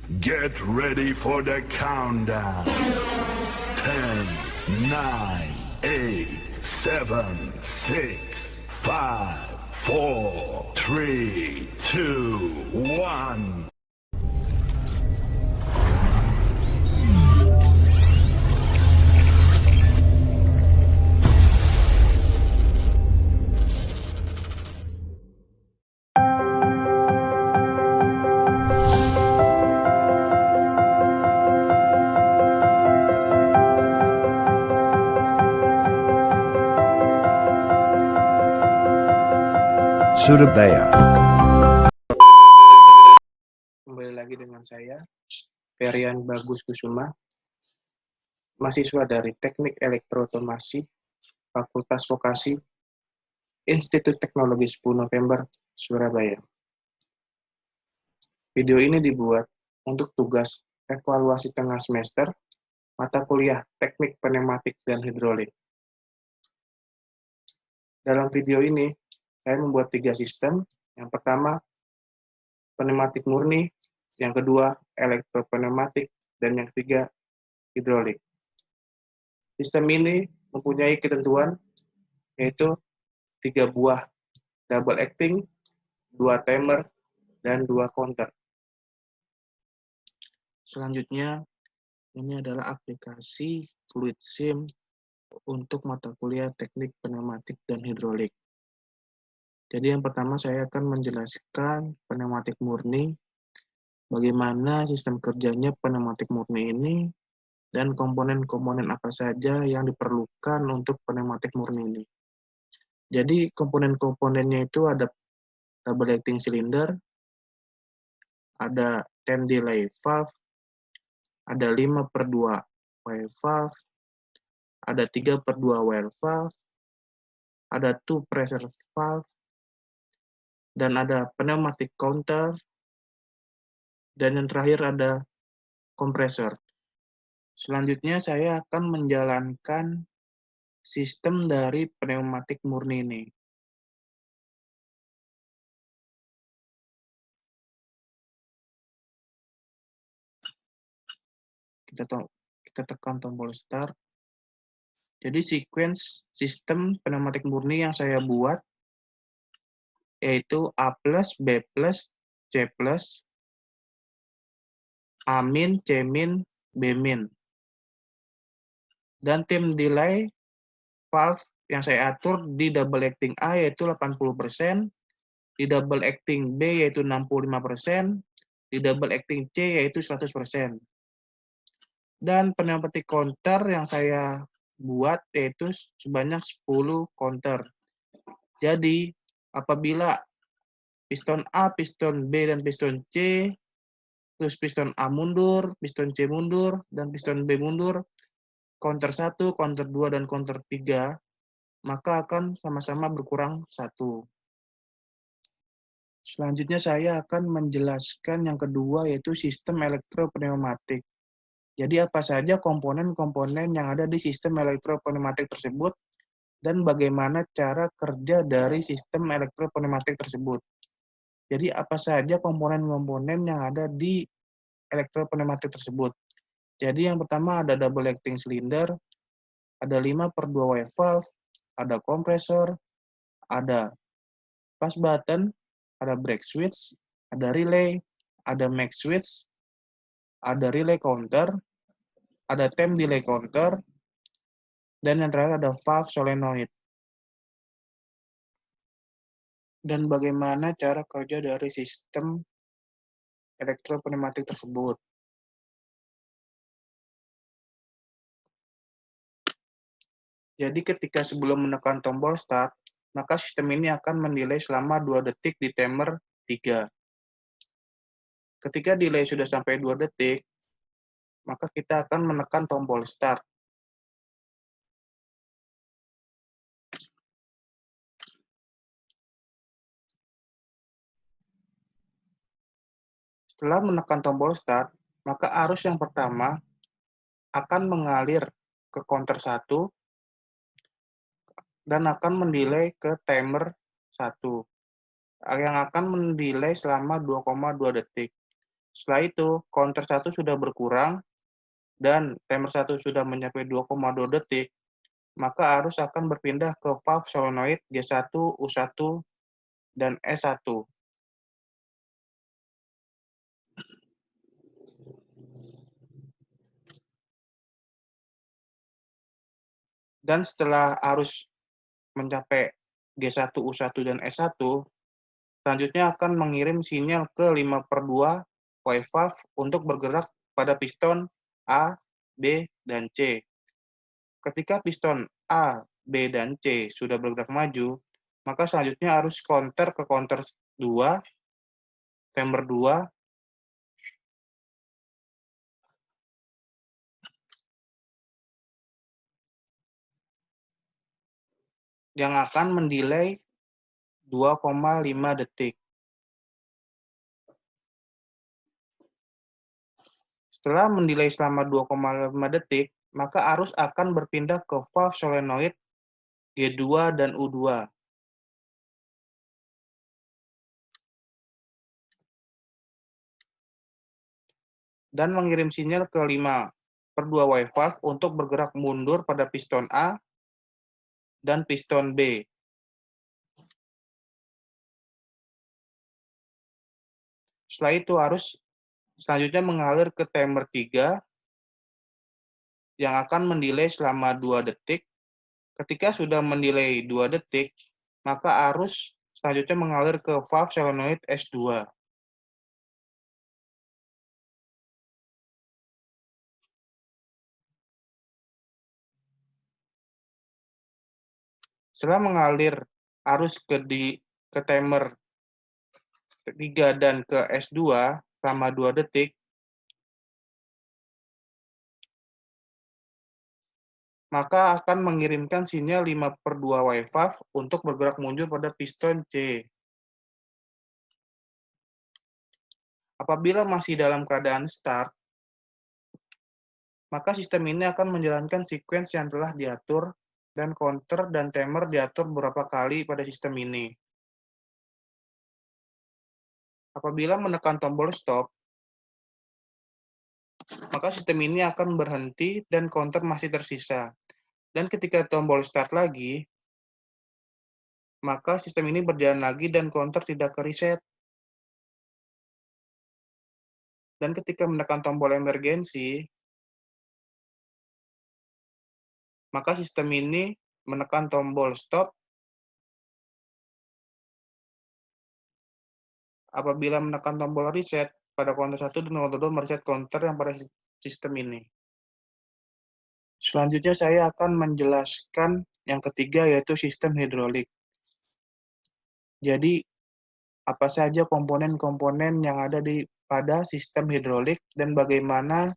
Get ready for the countdown. 10, 9, 8, 7, 6, 5, 4, 3, 2, 1. Surabaya. Kembali lagi dengan saya, Ferian Bagus Kusuma, mahasiswa dari Teknik Elektrootomasi, Fakultas Vokasi, Institut Teknologi 10 November, Surabaya. Video ini dibuat untuk tugas evaluasi tengah semester mata kuliah Teknik Pneumatik dan Hidrolik. Dalam video ini, saya membuat 3 sistem. Yang pertama, pneumatik murni, yang kedua, elektropneumatik, dan yang ketiga, hidrolik. Sistem ini mempunyai ketentuan, yaitu 3 buah double acting, 2 timer, dan 2 counter. Selanjutnya, ini adalah aplikasi Fluid Sim untuk mata kuliah teknik pneumatik dan hidrolik. Jadi yang pertama saya akan menjelaskan pneumatik murni, bagaimana sistem kerjanya pneumatik murni ini, dan komponen-komponen apa saja yang diperlukan untuk pneumatik murni ini. Jadi komponen-komponennya itu ada double acting cylinder, ada 10 delay valve, ada 5/2 wire valve, ada 3/2 wire valve, ada 2 pressure valve, dan ada pneumatic counter, dan yang terakhir ada kompresor. Selanjutnya saya akan menjalankan sistem dari pneumatik murni ini. Kita tekan tombol start. Jadi sequence sistem pneumatik murni yang saya buat yaitu A+, B+, C+, A-, C-, B-. Dan tim delay valve yang saya atur di double acting A yaitu 80%, di double acting B yaitu 65%, di double acting C yaitu 100%. Dan pneumatic counter yang saya buat yaitu sebanyak 10 counter. Jadi apabila piston A, piston B, dan piston C, terus piston A mundur, piston C mundur, dan piston B mundur, counter 1, counter 2, dan counter 3, maka akan sama-sama berkurang 1. Selanjutnya saya akan menjelaskan yang kedua yaitu sistem elektropneumatik. Jadi apa saja komponen-komponen yang ada di sistem elektropneumatik tersebut dan bagaimana cara kerja dari sistem elektropneumatik tersebut. Jadi apa saja komponen-komponen yang ada di elektropneumatik tersebut. Jadi yang pertama ada double acting cylinder, ada 5/2 wave valve, ada kompresor, ada push button, ada brake switch, ada relay, ada max switch, ada relay counter, ada time delay counter, dan yang terakhir ada valve solenoid. Dan bagaimana cara kerja dari sistem elektropneumatik tersebut. Jadi ketika sebelum menekan tombol start, maka sistem ini akan mendelay selama 2 detik di timer 3. Ketika delay sudah sampai 2 detik, maka kita akan menekan tombol start. Setelah menekan tombol start, maka arus yang pertama akan mengalir ke counter 1 dan akan mendelay ke timer 1 yang akan mendelay selama 2,2 detik. Setelah itu, counter 1 sudah berkurang dan timer 1 sudah mencapai 2,2 detik, maka arus akan berpindah ke valve solenoid G1, U1, dan S1. Dan setelah arus mencapai G1, U1, dan S1, selanjutnya akan mengirim sinyal ke 5/2 wave valve untuk bergerak pada piston A, B, dan C. Ketika piston A, B, dan C sudah bergerak maju, maka selanjutnya arus counter ke counter 2, chamber 2, yang akan mendelay 2,5 detik. Setelah mendelay selama 2,5 detik, maka arus akan berpindah ke valve solenoid G2 dan U2. Dan mengirim sinyal ke 5/2 wave valve untuk bergerak mundur pada piston A dan piston B. Setelah itu arus selanjutnya mengalir ke timer 3 yang akan mendelay selama 2 detik. Ketika sudah mendelay 2 detik, maka arus selanjutnya mengalir ke valve solenoid S2. Setelah mengalir arus ke timer 3 dan ke S2 selama 2 detik, maka akan mengirimkan sinyal 5/2 wave valve untuk bergerak mundur pada piston C. Apabila masih dalam keadaan start, maka sistem ini akan menjalankan sequence yang telah diatur dan counter dan timer diatur beberapa kali pada sistem ini. Apabila menekan tombol stop, maka sistem ini akan berhenti dan counter masih tersisa. Dan ketika tombol start lagi, maka sistem ini berjalan lagi dan counter tidak ke-reset. Dan ketika menekan tombol emergensi, maka sistem ini menekan tombol stop. Apabila menekan tombol reset pada counter 1 dan counter 2 mereset counter yang pada sistem ini. Selanjutnya saya akan menjelaskan yang ketiga, yaitu sistem hidrolik. Jadi, apa saja komponen-komponen yang ada pada sistem hidrolik dan bagaimana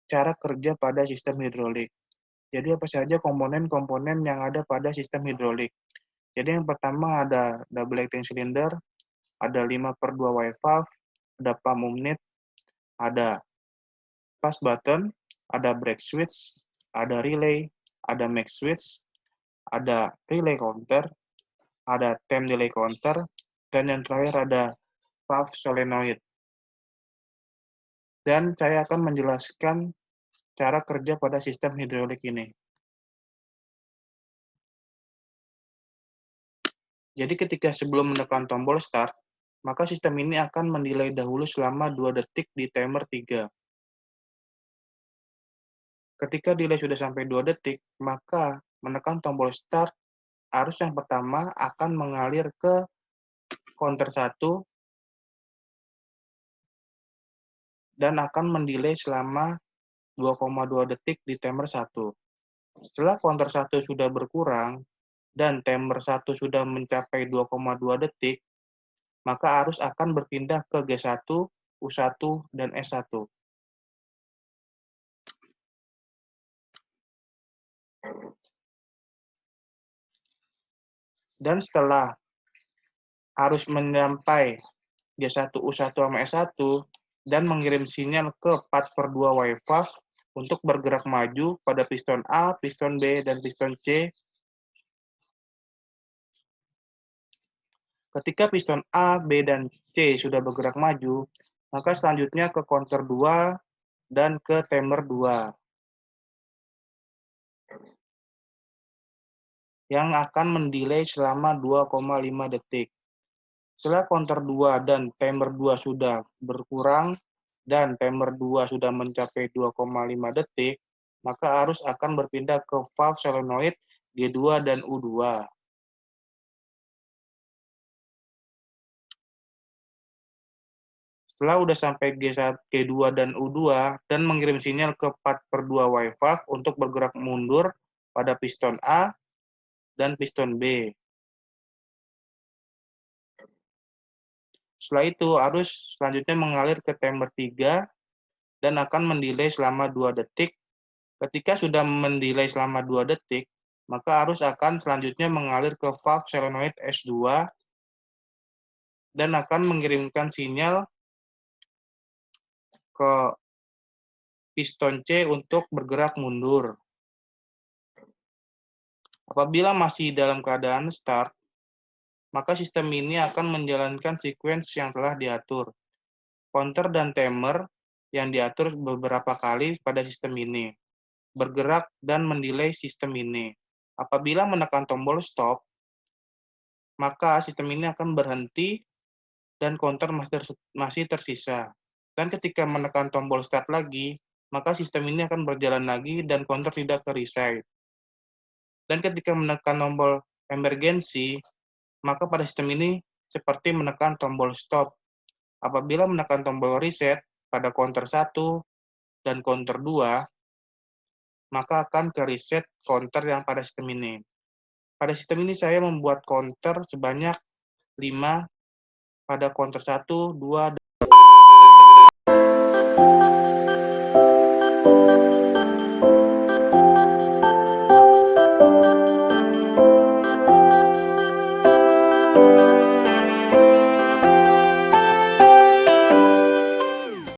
cara kerja pada sistem hidrolik. Jadi, apa saja komponen-komponen yang ada pada sistem hidrolik. Jadi, yang pertama ada double acting cylinder, ada 5/2 wave valve, ada pump unit, ada fast button, ada brake switch, ada relay, ada max switch, ada relay counter, ada time delay counter, dan yang terakhir ada valve solenoid. Dan saya akan menjelaskan cara kerja pada sistem hidrolik ini. Jadi ketika sebelum menekan tombol start, maka sistem ini akan mendelay dahulu selama 2 detik di timer 3. Ketika delay sudah sampai 2 detik, maka menekan tombol start, arus yang pertama akan mengalir ke counter 1 dan akan mendelay selama 2,2 detik di timer 1. Setelah counter 1 sudah berkurang dan timer 1 sudah mencapai 2,2 detik, maka arus akan berpindah ke G1, U1, dan S1. Dan setelah arus mencapai G1, U1, sama S1, dan mengirim sinyal ke 4/2 wave valve untuk bergerak maju pada piston A, piston B, dan piston C. Ketika piston A, B, dan C sudah bergerak maju, Maka selanjutnya ke counter 2 dan ke timer 2 yang akan mendelay selama 2,5 detik. Setelah counter 2 dan timer 2 sudah berkurang dan timer 2 sudah mencapai 2,5 detik, maka arus akan berpindah ke valve solenoid G2 dan U2. Setelah udah sampai G2 dan U2 dan mengirim sinyal ke 4/2 Y valve untuk bergerak mundur pada piston A dan piston B. Setelah itu, arus selanjutnya mengalir ke timer 3 dan akan mendelay selama 2 detik. Ketika sudah mendelay selama 2 detik, maka arus akan selanjutnya mengalir ke valve solenoid S2 dan akan mengirimkan sinyal ke piston C untuk bergerak mundur. Apabila masih dalam keadaan start, maka sistem ini akan menjalankan sequence yang telah diatur. Counter dan timer yang diatur beberapa kali pada sistem ini, bergerak dan mendelay sistem ini. Apabila menekan tombol stop, maka sistem ini akan berhenti dan counter masih tersisa. Dan ketika menekan tombol start lagi, maka sistem ini akan berjalan lagi dan counter tidak ke-reset. Dan ketika menekan tombol emergency, maka pada sistem ini seperti menekan tombol stop. Apabila menekan tombol reset pada counter 1 dan counter 2, maka akan ke-reset counter yang pada sistem ini. Pada sistem ini saya membuat counter sebanyak 5 pada counter 1, 2,